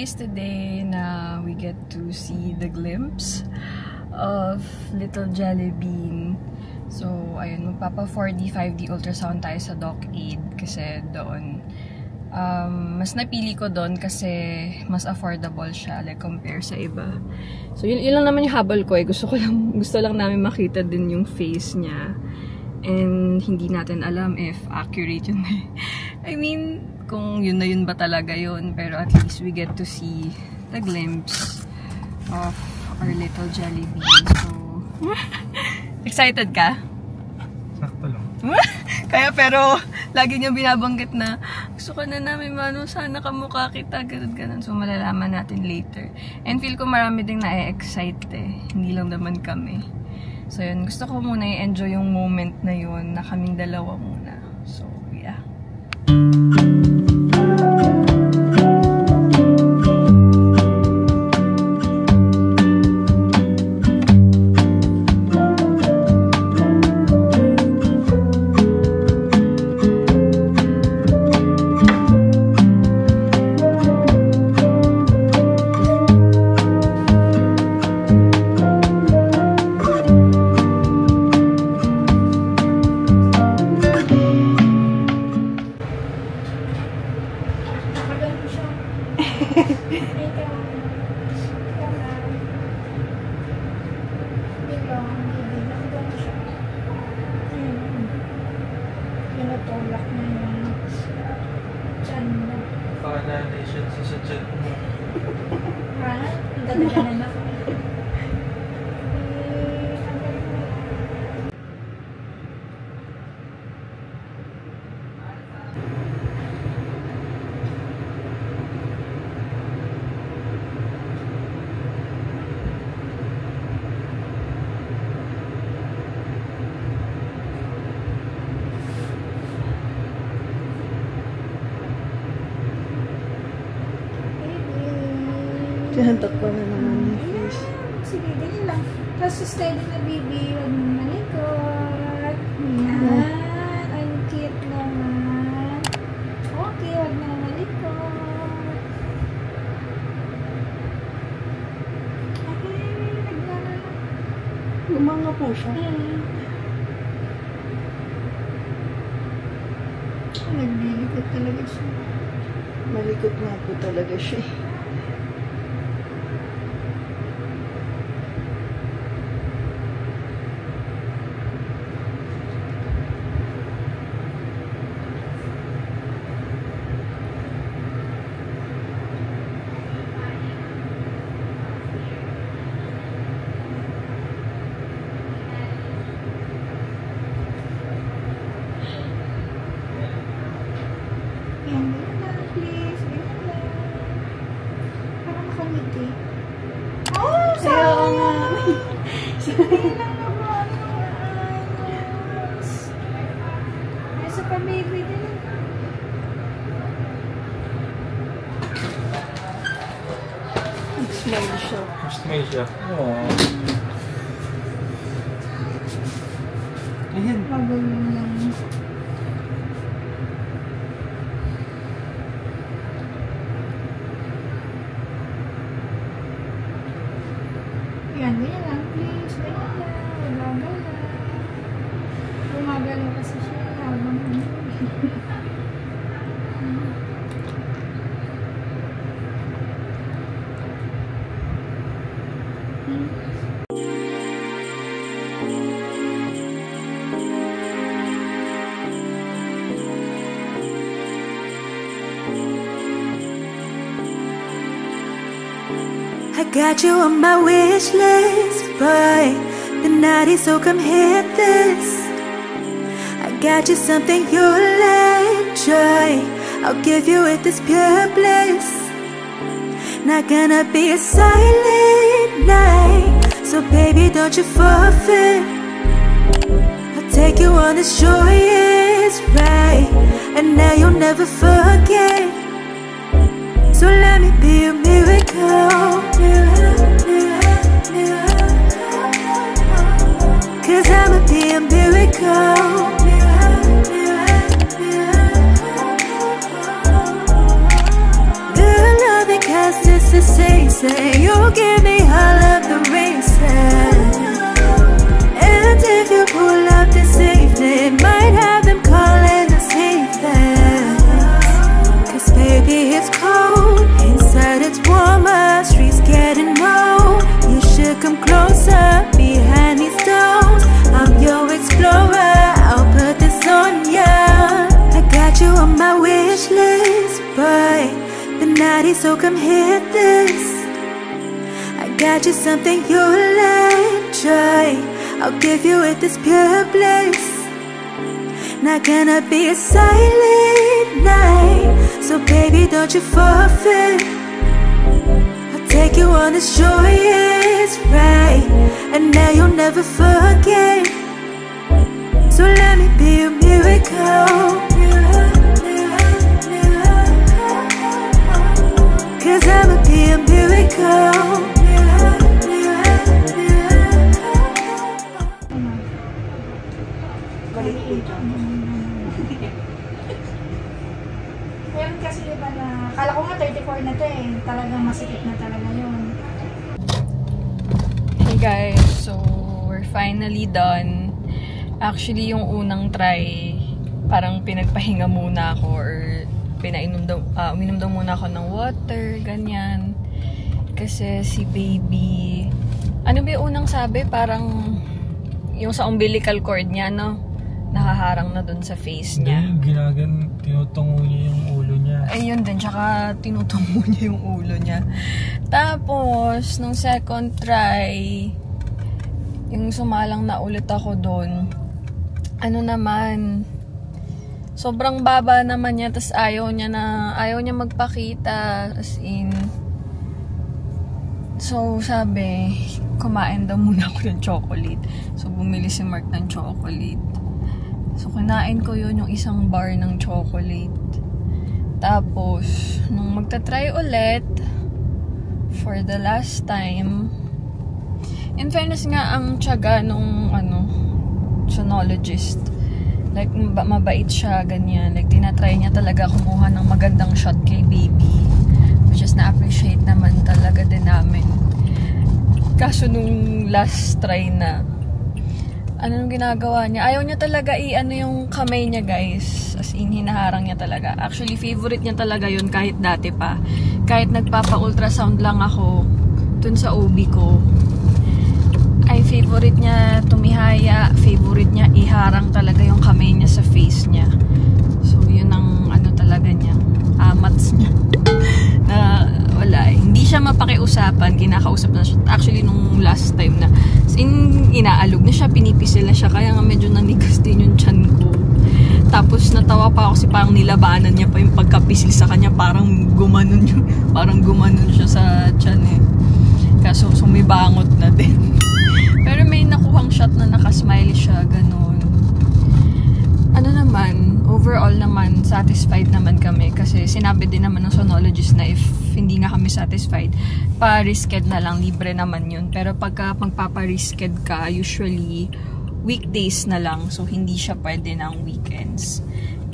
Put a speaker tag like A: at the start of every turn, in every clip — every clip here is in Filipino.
A: is today na we get to see the glimpse of Little Jelly Bean. So, ayun, magpapa 4D, 5D ultrasound tayo sa Doc Aid kasi doon. Mas napili ko doon kasi mas affordable siya like compare sa iba. So, yun lang naman yung habol ko eh. Gusto lang namin makita din yung face niya. And hindi natin alam if accurate yun eh. I mean, kung yun na yun ba talaga yun. Pero at least we get to see the glimpse of our Little Jelly Bean. So, excited ka?
B: Sakto lang.
A: Kaya pero, lagi niyang binabanggit na gusto ka na namin mano, sana kamukha kita, ganun. So, malalaman natin later. And feel ko marami ding na-excite eh. Hindi lang naman kami. So, yun. Gusto ko muna i-enjoy yung moment na yun na kaming dalawa muna. So, yeah.
C: Hantak pa na naman yung face.
D: Sige, ganyan lang. Tapos steady na baby. Huwag mo malikot. Yan. Ang cute naman. Okay, huwag na malikot. Okay, nagdala.
C: Lumanga po siya.
D: Naglilikot talaga siya.
C: Malikot nga po talaga siya. Smile siya.
B: Smile siya. Aww. Ayan.
D: Magaling lang. Yan, ganyan lang please. Ganyan lang. Gumagalaw. Gumagalaw kasi siya. Habang
E: I got you on my wish list, boy. The night is so come hit this. I got you something you'll enjoy. I'll give you it this pure bliss. Not gonna be a silent night, so baby don't you forfeit. I'll take you on this joyous ride, and now you'll never forget. So let me be a miracle. Cause I'ma be a miracle. The loving cast is so come hit this. I got you something you'll enjoy. I'll give you it this pure bliss. Not gonna be a silent night, so baby don't you forfeit. I'll take you on this joyous ride, and now you'll never forget. So let me be a miracle, 'cause I'ma be a miracle.
C: Balik po dyan.
D: Meron kasi iba na, kala ko nga 34 na to eh. Talagang masikip na talaga yun.
A: Hey guys, so we're finally done. Actually, yung unang try, parang pinagpahinga muna ako or uminom daw muna ako ng water, ganyan. Kasi si baby, ano ba yung unang sabi? Parang yung sa umbilical cord niya, no? Nakaharang na dun sa face niya.
B: Hindi, tinutungo niya yung ulo niya.
A: Ayun din, tsaka tinutungo niya yung ulo niya. Tapos, nung second try, yung sumalang na ulit ako dun, ano naman, sobrang baba naman niya, tas ayaw niya magpakita, as in. So, sabi, kumain daw muna ako ng chocolate. So, bumili si Mark ng chocolate. So, kinain ko yun, yung isang bar ng chocolate. Tapos, nung magta-try ulit, for the last time, in fairness nga, ang tiyaga nung, sonologist, like, mabait siya, ganyan. Like, tinatry niya talaga kumuha ng magandang shot kay baby. Which is na-appreciate naman talaga din namin. Kaso nung last try na, ano nung ginagawa niya? Ayaw niya talaga yung kamay niya, guys. As in, hinaharang niya talaga. Actually, favorite niya talaga yun kahit dati pa. Kahit nagpapa-ultrasound lang ako dun sa OB ko, ay favorite niya tumihaya, favorite niya iharang talaga yung kamay niya sa face niya. So, yun ang talaga niya. Amats niya. Na wala, hindi siya mapakiusapan, kinakausap na siya. Actually, nung last time na, inaalog na siya, pinipisil na siya, kaya nga medyo nanigas din yung tiyan ko. Tapos natawa pa ako kasi parang nilabanan niya pa yung pagkapisil sa kanya, parang gumanon siya sa tiyan eh. Kaso sumibangot na din. Pero may nakuhang shot na nakasmile siya, ganun. Ano naman, overall naman, satisfied naman kami. Kasi sinabi din naman ng sonologist na if hindi nga kami satisfied, pa-risked na lang, libre naman yun. Pero pagka magpapa-risked ka, usually, weekdays na lang. So, hindi siya pwede ng weekends.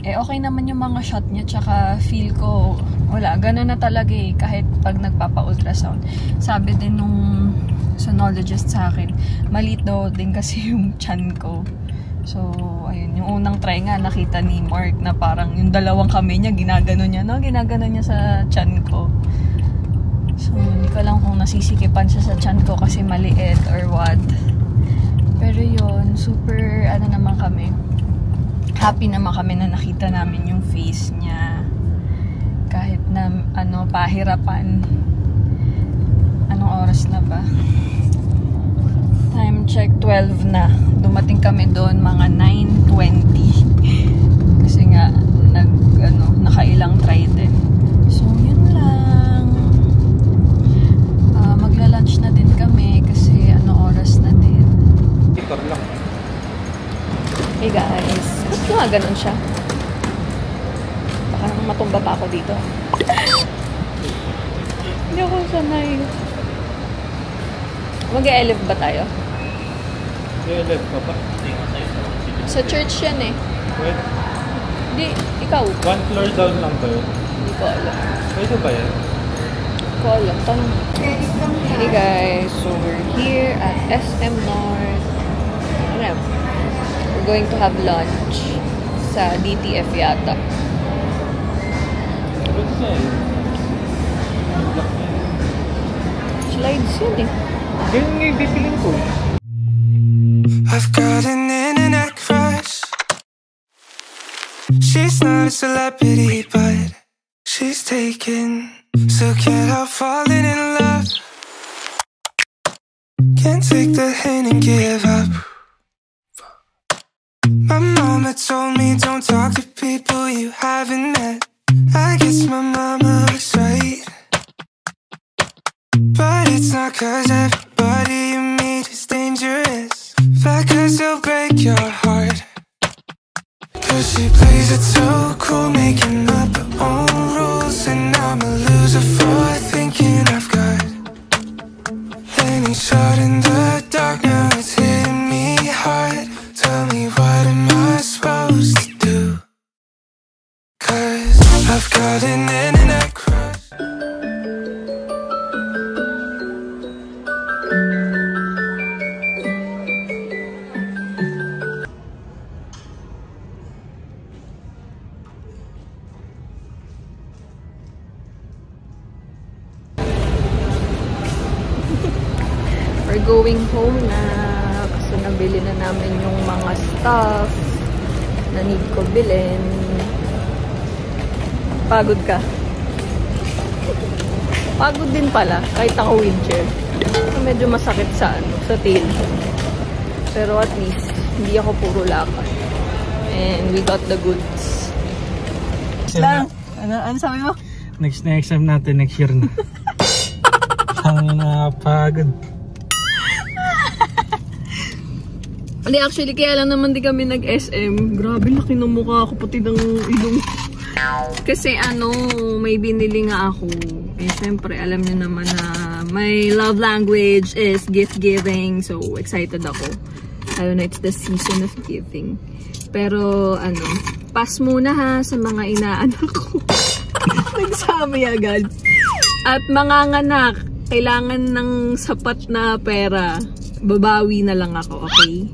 A: Eh, okay naman yung mga shot niya. Tsaka, feel ko, wala, ganun na talaga eh. Kahit pag nagpapa-ultrasound. Sabi din nung sonologist sa akin, maliit daw din kasi yung tiyan ko. So, ayun, yung unang try nga, nakita ni Mark na parang yung dalawang kamay niya, ginagano niya sa tiyan ko. So, hindi ko lang kung nasisikipan siya sa tiyan ko kasi maliit or what. Pero yun, super, naman kami. Happy naman kami na nakita namin yung face niya. Kahit na, pahirapan. Anong oras na ba? Time check, 12 na. Dumating kami doon mga 9:20. Kasi nga, nakailang try din. So, yun lang. Magla-lunch na din kami kasi oras na din.
B: Tikar lang.
A: Hey guys. Gusto nga ganun siya. Baka matumba pa ako dito. Hindi ako sanay. Mag-e-eleve ba tayo?
B: Mag-e-eleve ka pa?
A: Sa church yan eh.
B: Pwede.
A: Hindi, ikaw.
B: 1 floor down lang ba yun?
A: Hindi ko alam.
B: Pwede ba yan?
A: Hindi ko alam. Tanong. Hey guys, so we're here at SM North. We're going to have lunch sa DTF yata.
B: Pwede na eh.
A: Slides yun eh.
B: Ganyan nga yung bipiling ko.
F: I've got an internet crush. She's not a celebrity, but she's taken Still can't help falling in love. Can't take the hint and give up. My mama told me don't talk to people you haven't met. I guess my mama was right, but it's not 'cause everybody you meet is dangerous, but 'cause they'll break your heart. 'Cause she plays it so cool, making up her own rules, and I'm a loser for thinking I've got any shot in the dark. Now it's hitting me hard. Tell me, what am I supposed to do? 'Cause I've got an internet crush.
A: We're going home na kasi nabili na namin yung mga stuff na need ko bilhin. Pagod ka? Pagod din pala, kahit naka-wheelchair. Medyo masakit sa tail. Pero at least, hindi ako puro lakad. And we got the goods.
C: Lang. Ano sabi mo?
B: Next na exam natin next year na. Ang nakapagod.
A: Hindi, actually, kaya lang naman di kami nag-SM. Grabe, laki ng mukha ako, pati ng ilong. Kasi may binili nga ako. Eh, syempre, alam niyo naman na my love language is gift-giving. So, excited ako. I don't know, it's the season of giving. Pero, pass muna ha sa mga inaanak ko. Nagsabi agad. At mga nganak, kailangan ng sapat na pera. Babawi na lang ako, okay?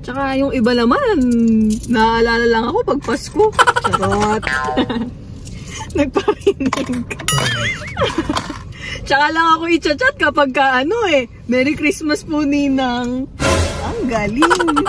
A: Tsaka yung iba naman, naaalala lang ako pag Pasko. Charot. Nagparinig. Tsaka lang ako i-chat kapag Merry Christmas po, Ninang. Ang galing.